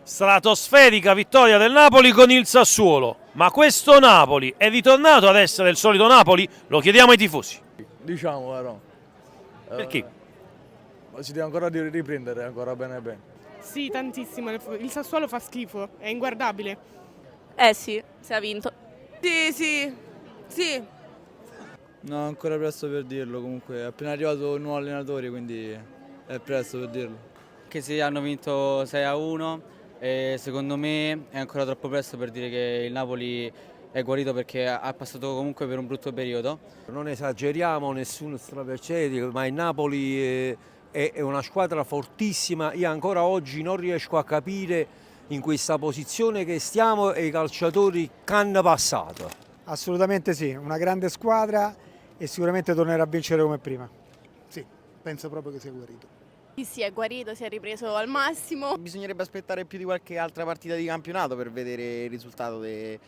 Stratosferica vittoria del Napoli con il Sassuolo. Ma questo Napoli è ritornato ad essere il solito Napoli? Lo chiediamo ai tifosi. Diciamo però, Perché? si deve ancora riprendere ancora bene bene. Sì, tantissimo. Il Sassuolo fa schifo, è inguardabile. Eh sì, si è vinto. Sì, sì, sì. No, ancora presto per dirlo, comunque è appena arrivato un nuovo allenatore, quindi è presto per dirlo. Che sì, hanno vinto 6-1 e secondo me è ancora troppo presto per dire che il Napoli è guarito perché ha passato comunque per un brutto periodo. Non esageriamo, nessuno strapercede, ma il Napoli è una squadra fortissima. Io ancora oggi non riesco a capire in questa posizione che stiamo e i calciatori che hanno passato. Assolutamente sì, una grande squadra e sicuramente tornerà a vincere come prima. Sì, penso proprio che sia guarito. Sì, sì, è guarito, si è ripreso al massimo. Bisognerebbe aspettare più di qualche altra partita di campionato per vedere il risultato del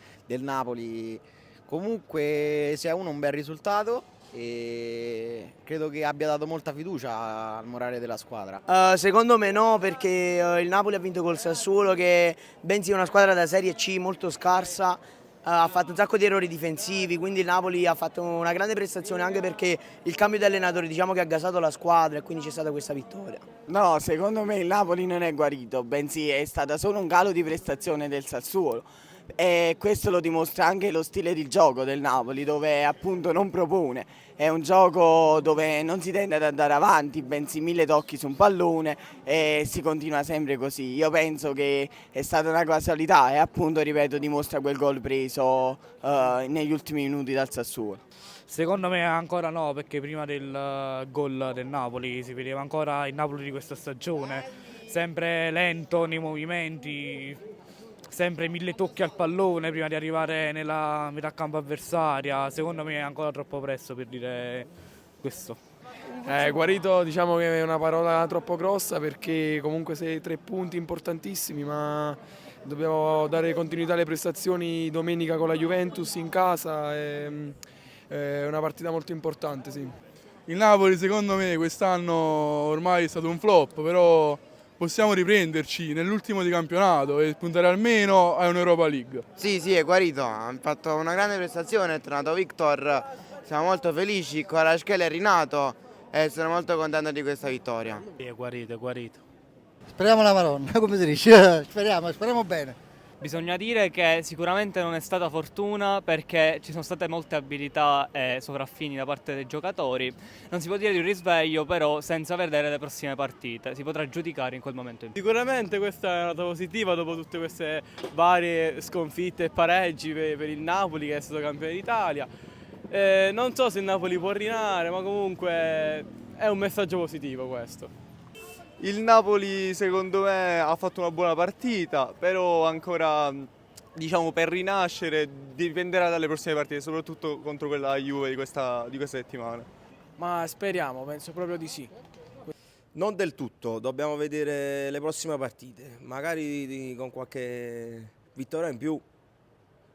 Napoli. Comunque 6-1 un bel risultato e credo che abbia dato molta fiducia al morale della squadra. Secondo me no, perché il Napoli ha vinto col Sassuolo, che bensì è una squadra da Serie C molto scarsa. Ha fatto un sacco di errori difensivi, quindi il Napoli ha fatto una grande prestazione anche perché il cambio di allenatore diciamo che ha gasato la squadra e quindi c'è stata questa vittoria. No, secondo me il Napoli non è guarito, bensì è stata solo un calo di prestazione del Sassuolo. E questo lo dimostra anche lo stile di gioco del Napoli, dove appunto non propone. È un gioco dove non si tende ad andare avanti, bensì 1000 tocchi su un pallone e si continua sempre così. Io penso che è stata una casualità e appunto, ripeto, dimostra quel gol preso negli ultimi minuti dal Sassuolo. Secondo me ancora no, perché prima del gol del Napoli si vedeva ancora il Napoli di questa stagione, sempre lento nei movimenti, sempre 1000 tocchi al pallone prima di arrivare nella metà campo avversaria. Secondo me è ancora troppo presto per dire questo. Guarito diciamo che è una parola troppo grossa perché comunque sei 3 punti importantissimi, ma dobbiamo dare continuità alle prestazioni domenica con la Juventus in casa. È una partita molto importante, sì. Il Napoli secondo me quest'anno ormai è stato un flop, però possiamo riprenderci nell'ultimo di campionato e puntare almeno a un'Europa League. Sì, sì, è guarito, ha fatto una grande prestazione, è tornato Victor, siamo molto felici, Kvaratskhelia è rinato e sono molto contento di questa vittoria. È guarito, è guarito. Speriamo la Madonna, come si dice? Speriamo bene. Bisogna dire che sicuramente non è stata fortuna perché ci sono state molte abilità e sovraffini da parte dei giocatori. Non si può dire di un risveglio, però senza vedere le prossime partite. Si potrà giudicare in quel momento. Sicuramente questa è una nota positiva dopo tutte queste varie sconfitte e pareggi per il Napoli, che è stato campione d'Italia. Non so se il Napoli può rinare, ma comunque è un messaggio positivo questo. Il Napoli secondo me ha fatto una buona partita, però ancora diciamo per rinascere dipenderà dalle prossime partite, soprattutto contro quella Juve di questa settimana. Ma speriamo, penso proprio di sì. Non del tutto, dobbiamo vedere le prossime partite, magari con qualche vittoria in più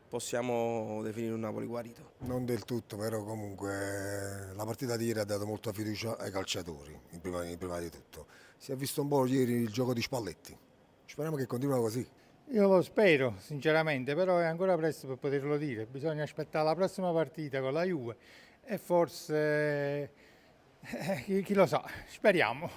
possiamo definire un Napoli guarito. Non del tutto, però comunque la partita di ieri ha dato molta fiducia ai calciatori, in prima di tutto. Si è visto un po' ieri il gioco di Spalletti, speriamo che continui così. Io lo spero sinceramente, però è ancora presto per poterlo dire, bisogna aspettare la prossima partita con la Juve e forse chi lo sa, speriamo.